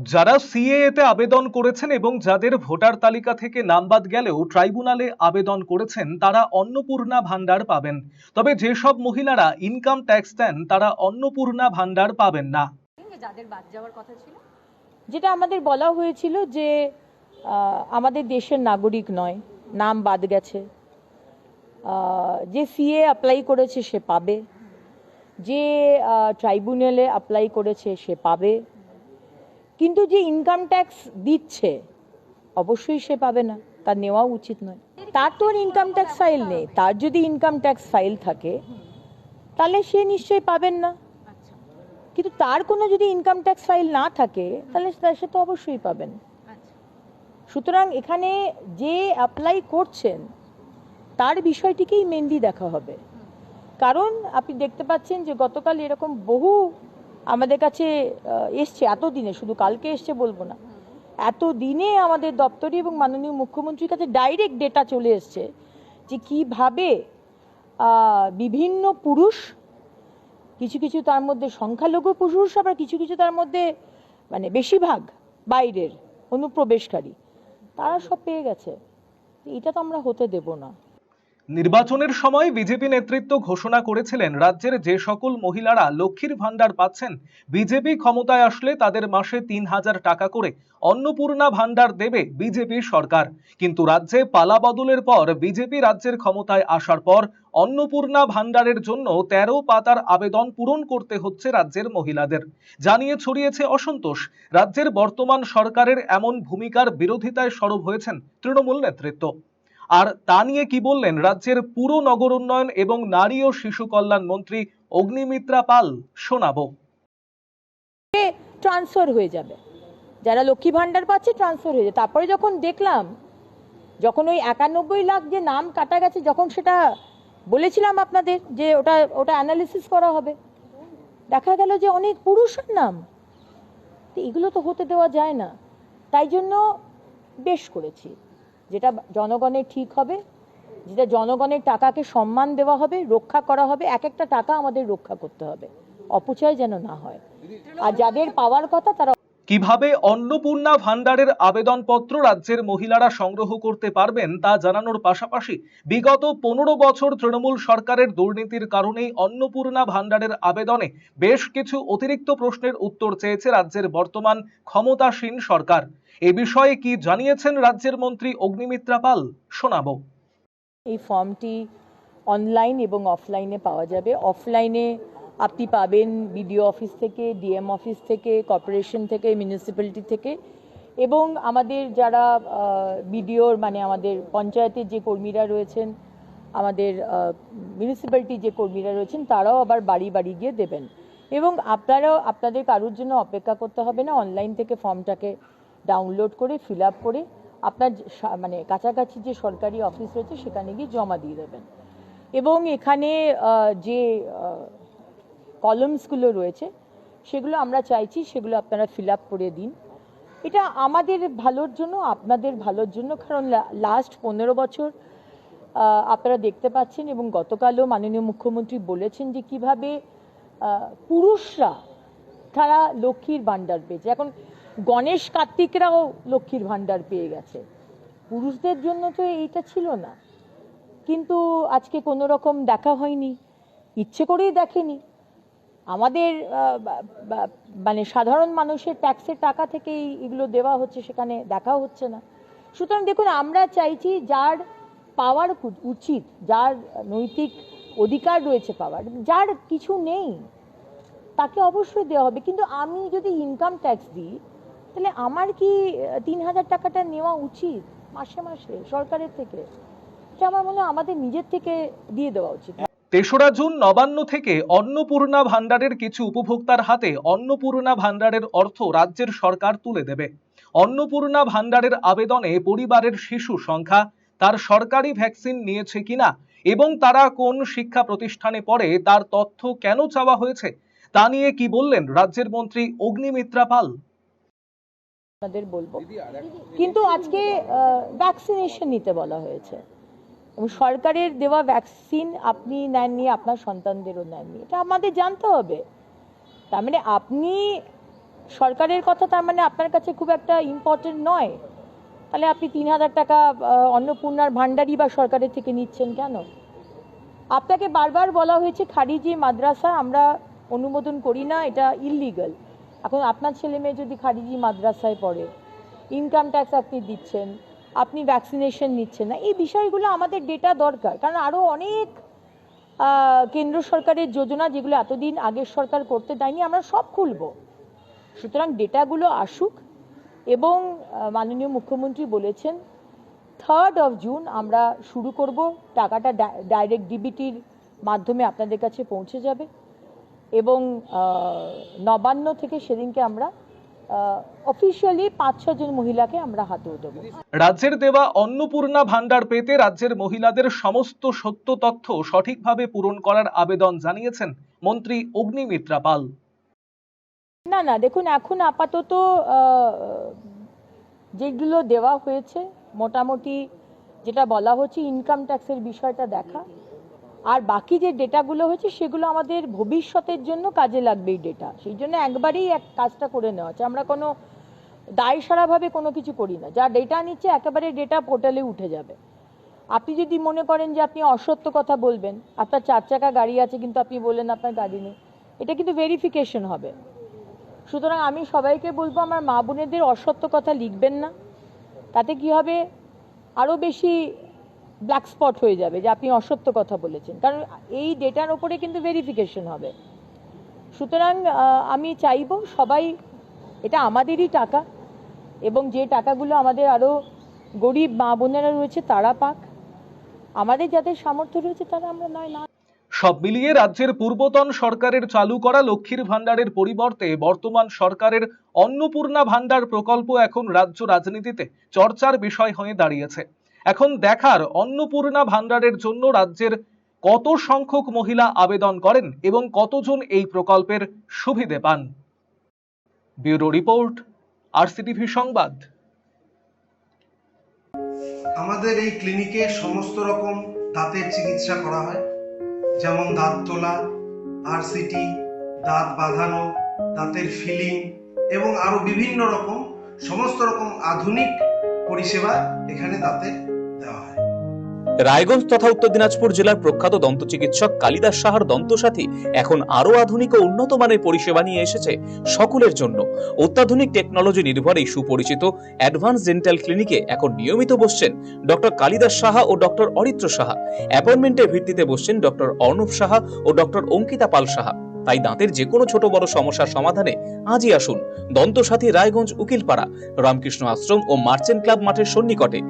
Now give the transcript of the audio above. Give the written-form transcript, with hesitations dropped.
যারা সিএএ-তে আবেদন করেছেন এবং যাদের ভোটার তালিকা থেকে নাম বাদ গেলেও ট্রাইব্যুনালে আবেদন করেছেন তারা অন্নপূর্ণা ভান্ডার পাবেন। তবে যেসব মহিলারা ইনকাম ট্যাক্স দেন তারা অন্নপূর্ণা ভান্ডার পাবেন না। যাদের বাদ যাওয়ার কথা ছিল, যেটা আমাদের বলা হয়েছিল যে আমাদের দেশের নাগরিক নয়, নাম বাদ গেছে, যে সিএ অ্যাপ্লাই করেছে সে পাবে, যে ট্রাইব্যুনালে অ্যাপ্লাই করেছে সে পাবে, কিন্তু যে ইনকাম ট্যাক্স দিচ্ছে অবশ্যই সে পাবে না, তার নেওয়া উচিত নয়। তার তো আর ইনকাম ট্যাক্স ফাইল নেই। তার যদি ইনকাম ট্যাক্স ফাইল থাকে তাহলে সে নিশ্চয়ই পাবেন না, কিন্তু তার কোনো যদি ইনকাম ট্যাক্স ফাইল না থাকে তাহলে সে তো অবশ্যই পাবেন। সুতরাং এখানে যে অ্যাপ্লাই করছেন তার বিষয়টিকেই মেনলি দেখা হবে। কারণ আপনি দেখতে পাচ্ছেন যে গতকাল এরকম বহু আমাদের কাছে এসছে, এতদিনে, শুধু কালকে এসছে বলবো না, এতদিনে আমাদের দপ্তরে এবং মাননীয় মুখ্যমন্ত্রীর কাছে ডাইরেক্ট ডেটা চলে এসছে যে কিভাবে বিভিন্ন পুরুষ, কিছু কিছু তার মধ্যে সংখ্যালঘু পুরুষ, আবার কিছু কিছু তার মধ্যে মানে বেশিরভাগ বাইরের অনুপ্রবেশকারী, তারা সব পেয়ে গেছে। এটা তো আমরা হতে দেব না। নির্বাচনের সময় বিজেপি নেতৃত্ব ঘোষণা করেছিলেন রাজ্যের যে সকল মহিলারা লক্ষ্মীর ভান্ডার পাচ্ছেন বিজেপি ক্ষমতায় আসলে তাদের মাসে ৩,০০০ টাকা করে অন্নপূর্ণা ভান্ডার দেবে বিজেপি সরকার। কিন্তু রাজ্যে পালা বদলের পর বিজেপি রাজ্যের ক্ষমতায় আসার পর অন্নপূর্ণা ভান্ডারের জন্য ১৩ পাতার আবেদন পূরণ করতে হচ্ছে রাজ্যের মহিলাদের। জানিয়ে ছড়িয়েছে অসন্তোষ। রাজ্যের বর্তমান সরকারের এমন ভূমিকার বিরোধিতায় সরব হয়েছেন তৃণমূল নেতৃত্ব। আর তা নিয়ে কি বললেন রাজ্যের পুর নগর উন্নয়ন এবং নারী ও শিশু কল্যাণ মন্ত্রী অগ্নিমিত্রা পাল, শোনাবো। ট্রান্সফার হয়ে যাবে, যারা লক্ষ্মী ভান্ডার পাচ্ছে ট্রান্সফার হয়ে যাবে। তারপরে যখন দেখলাম, যখন ওই ৯১ লাখ যে নাম কাটা গেছে, যখন সেটা বলেছিলাম আপনাদের যে ওটা অ্যানালিসিস করা হবে, দেখা গেল যে অনেক পুরুষের নাম। তো এগুলো তো হতে দেওয়া যায় না। তাই জন্য বেশ করেছি, যেটা জনগণের ঠিক হবে, যেটা জনগণের টাকাকে সম্মান দেওয়া হবে, রক্ষা করা হবে। এক একটা টাকা আমাদের রক্ষা করতে হবে, অপচয় যেন না হয়। আর যাদের পাওয়ার কথা তারা কিভাবে অন্নপূর্ণা ভান্ডারের আবেদনপত্র রাজ্যের মহিলারা সংগ্রহ করতে পারবেন তা জানানোর পাশাপাশি বিগত ১৫ বছর তৃণমূল সরকারের দুর্নীতির কারণেই অন্নপূর্ণা ভান্ডারের আবেদনে বেশ কিছু অতিরিক্ত প্রশ্নের উত্তর চেয়েছে রাজ্যের বর্তমান ক্ষমতাসীন সরকার। এ বিষয়ে কি জানিয়েছেন রাজ্যের মন্ত্রী অগ্নিমিত্রা পাল, শোনাবো। এই ফর্মটি অনলাইন এবং অফলাইনে পাওয়া যাবে। অফলাইনে আপনি পাবেন বিডিও অফিস থেকে, ডিএম অফিস থেকে, কর্পোরেশন থেকে, মিউনিসিপ্যালিটি থেকে, এবং আমাদের যারা বিডিওর মানে আমাদের পঞ্চায়েতের যে কর্মীরা রয়েছেন, আমাদের মিউনিসিপ্যালিটির যে কর্মীরা রয়েছেন, তারাও আবার বাড়ি বাড়ি গিয়ে দেবেন। এবং আপনারাও, আপনাদের কারোর জন্য অপেক্ষা করতে হবে না। অনলাইন থেকে ফর্মটাকে ডাউনলোড করে ফিল আপ করে আপনার মানে কাছাকাছি যে সরকারি অফিস রয়েছে সেখানে গিয়ে জমা দিয়ে দেবেন। এবং এখানে যে কলামসগুলো রয়েছে সেগুলো আমরা চাইছি সেগুলো আপনারা ফিল আপ করে দিন। এটা আমাদের ভালোর জন্য, আপনাদের ভালোর জন্য। কারণ লাস্ট ১৫ বছর আপনারা দেখতে পাচ্ছেন, এবং গতকালও মাননীয় মুখ্যমন্ত্রী বলেছেন যে কিভাবে পুরুষরা তারা লক্ষ্মীর ভান্ডার পেয়েছে। এখন গণেশ কার্তিকরাও লক্ষ্মীর ভান্ডার পেয়ে গেছে। পুরুষদের জন্য তো এইটা ছিল না, কিন্তু আজকে কোনো রকম দেখা হয়নি, ইচ্ছে করেই দেখেনি। আমাদের মানে সাধারণ মানুষের ট্যাক্সের টাকা থেকেই এগুলো দেওয়া হচ্ছে, সেখানে দেখাও হচ্ছে না। সুতরাং দেখুন, আমরা চাইছি যার পাওয়ার উচিত, যার নৈতিক অধিকার রয়েছে পাওয়ার, যার কিছু নেই তাকে অবশ্যই দেওয়া হবে। কিন্তু আমি যদি ইনকাম ট্যাক্স দিই তাহলে আমার কি ৩,০০০ টাকাটা নেওয়া উচিত মাসে মাসে সরকারের থেকে? এটা আমার মনে হয় আমাদের নিজের থেকে দিয়ে দেওয়া উচিত। ৩রা জুন নবান্ন থেকে অন্নপূর্ণা ভান্ডারের কিছু উপভোক্তার হাতে অন্নপূর্ণা ভান্ডারের অর্থ রাজ্যের সরকার তুলে দেবে। অন্নপূর্ণা ভান্ডারের আবেদনে পরিবারের শিশু সংখ্যা, তার সরকারি ভ্যাকসিন নিয়েছে কিনা এবং তারা কোন শিক্ষা প্রতিষ্ঠানে পড়ে তার তথ্য কেন চাওয়া হয়েছে তা নিয়ে কি বললেন রাজ্যের মন্ত্রী অগ্নিমিত্রা পাল। আপনাদের বলবো, কিন্তু আজকে ভ্যাকসিনেশন নিতে বলা হয়েছে, এবং সরকারের দেওয়া ভ্যাকসিন আপনি নেননি, আপনার সন্তানদেরও নেননি, এটা আমাদের জানতে হবে। তার মানে আপনি সরকারের কথা তার মানে আপনার কাছে খুব একটা ইম্পর্টেন্ট নয়? তাহলে আপনি 3,000 টাকা অন্নপূর্ণার ভান্ডারই বা সরকারের থেকে নিচ্ছেন কেন? আপনাকে বারবার বলা হয়েছে খারিজি মাদ্রাসা আমরা অনুমোদন করি না, এটা ইললিগাল। এখন আপনার ছেলে মেয়ে যদি খারিজি মাদ্রাসায় পড়ে, ইনকাম ট্যাক্স আপনি দিচ্ছেন, আপনি ভ্যাকসিনেশন নিচ্ছেন না, এই বিষয়গুলো আমাদের ডেটা দরকার। কারণ আরও অনেক কেন্দ্র সরকারের যোজনা যেগুলো এতদিন আগের সরকার করতে দেয়নি, আমরা সব খুলব। সুতরাং ডেটাগুলো আসুক এবং মাননীয় মুখ্যমন্ত্রী বলেছেন 3rd of June আমরা শুরু করব, টাকাটা ডাইরেক্ট ডিবিটির মাধ্যমে আপনাদের কাছে পৌঁছে যাবে এবং নবান্ন থেকে সেদিনকে আমরা অফিসিয়ালি 5-6 জন মহিলাকে আমরা হাতেও দেবো। রাজ্যের দেওয়া অন্নপূর্ণা ভান্ডার পেতে রাজ্যের মহিলাদের সমস্ত সত্য তথ্য সঠিকভাবে পূরণ করার আবেদন জানিয়েছেন মন্ত্রী অগ্নিমিত্রা পাল। না দেখুন, এখন আপাতত যেগুলো দেওয়া হয়েছে মোটামুটি যেটা বলা হচ্ছে ইনকাম ট্যাক্সের বিষয়টা দেখা, আর বাকি যে ডেটাগুলো হয়েছে সেগুলো আমাদের ভবিষ্যতের জন্য কাজে লাগবে এই ডেটা, সেই জন্য একবারেই কাজটা করে নেওয়া হচ্ছে। আমরা কোনো দায়সারাভাবে কোনো কিছু করি না, যা ডেটা নিচ্ছে একেবারে ডেটা পোর্টালে উঠে যাবে। আপনি যদি মনে করেন যে আপনি অসত্য কথা বলবেন, আপনার 4 চাকা গাড়ি আছে কিন্তু আপনি বললেন আপনার গাড়ি নেই, এটা কিন্তু ভেরিফিকেশন হবে। সুতরাং আমি সবাইকে বলবো আমার মা বোনেদের অসত্য কথা লিখবেন না, তাতে কি হবে আরও বেশি ব্ল্যাক স্পট হয়ে যাবে যে আপনি অসত্য কথা বলেছেন, কারণ এই ডেটার ওপরে কিন্তু ভেরিফিকেশন হবে। সুতরাং আমি চাইবো সবাই, এটা আমাদেরই টাকা এবং যে টাকাগুলো আমাদের আরও গরিব মা বোনেরা রয়েছে তারা পাক, আমাদের যাদের সামর্থ্য রয়েছে তারা আমরা নয় না। সব মিলিয়ে রাজ্যের পূর্বতন সরকারের চালু করা লক্ষ্মীর ভান্ডারের পরিবর্তে বর্তমান সরকারের অন্নপূর্ণা ভান্ডার প্রকল্প এখন রাজ্য রাজনীতিতে চর্চার বিষয় হয়ে দাঁড়িয়েছে। এখন দেখার অন্নপূর্ণা ভান্ডারের জন্য রাজ্যের কত সংখ্যক মহিলা আবেদন করেন এবং কতজন এই প্রকল্পের সুবিধে পান। ব্যুরো রিপোর্ট, আরসিটিভি সংবাদ। আমাদের এই ক্লিনিকে সমস্ত রকম দাঁতের চিকিৎসা করা হয়, যেমন দাঁত তোলা, আরসিটি, দাঁত বাঁধানো, দাঁতের ফিলিং এবং আরো বিভিন্ন রকম সমস্ত রকম আধুনিক পরিষেবা এখানে দাঁতের দেওয়া হয়। রায়গঞ্জ তথা উত্তর দিনাজপুর জেলার প্রখ্যাত দন্ত চিকিৎসক কালিদাস সাহার দন্তসাথী এখন আরো আধুনিক ও উন্নত মানের পরিষেবা নিয়ে এসেছে সকলের জন্য। অত্যাধুনিক টেকনোলজি নির্ভর এই সুপরিচিত অ্যাডভান্স ডেন্টাল ক্লিনিকে এখন নিয়মিত বসছেন ডক্টর কালিদাস সাহা ও ডক্টর অরিত্র সাহা। অ্যাপয়েন্টমেন্টের ভিত্তিতে বসছেন ডক্টর অর্ণব সাহা ও ডক্টর অঙ্কিতা পাল সাহা। তাই দাঁতের যে কোনো ছোট বড় সমস্যার সমাধানে আজই আসুন দন্তসাথী, রায়গঞ্জ উকিলপাড়া, রামকৃষ্ণ আশ্রম ও মার্চেন্ট ক্লাব মাঠের সন্নিকটে।